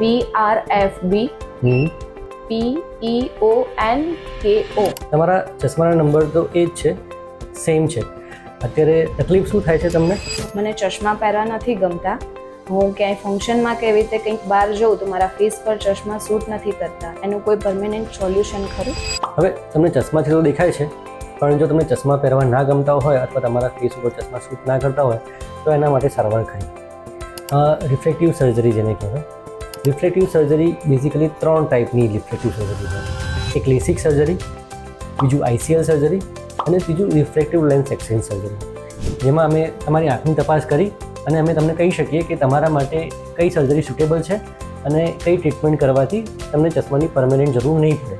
PRFB PEONKO. તમારા ચશ્માના number તો એ જ છે, સેમ છે. અત્યારે તકલીફ શું થાય છે તમને? મને ચશ્મા પહેરવા નથી ગમતા. હું ક્યાંય ફંક્શનમાં કે એવી રીતે કંઈક બહાર જાઉં તો મારા ફેસ પર ચશ્મા સૂટ નથી કરતા. એનું કોઈ પરમેનન્ટ સોલ્યુશન ખરું? હવે તમને ચશ્માથી તો દેખાય છે, પણ જો તમને ચશ્મા પહેરવા ના ગમતા હોય અથવા તમારા ફેસ ઉપર ચશ્મા સૂટ ના કરતા હોય તો એના માટે સારવાર ખરી. રિફ્રેક્ટિવ સર્જરી જેને કહેવાય. રિફ્રેક્ટિવ સર્જરી બેઝિકલી 3 ટાઈપની રિફ્રેક્ટિવ સર્જરી છે. એક લેસિક સર્જરી, બીજું ICL સર્જરી અને ત્રીજું રિફ્રેક્ટિવ લેન્સ એક્સચેન્જ સર્જરી, જેમાં અમે તમારી આંખની તપાસ કરી અને અમે તમને કહી શકીએ કે તમારા માટે કઈ સર્જરી સુટેબલ છે અને કઈ ટ્રીટમેન્ટ કરવાથી તમને ચશ્માની પરમેનન્ટ જરૂર નહીં પડે.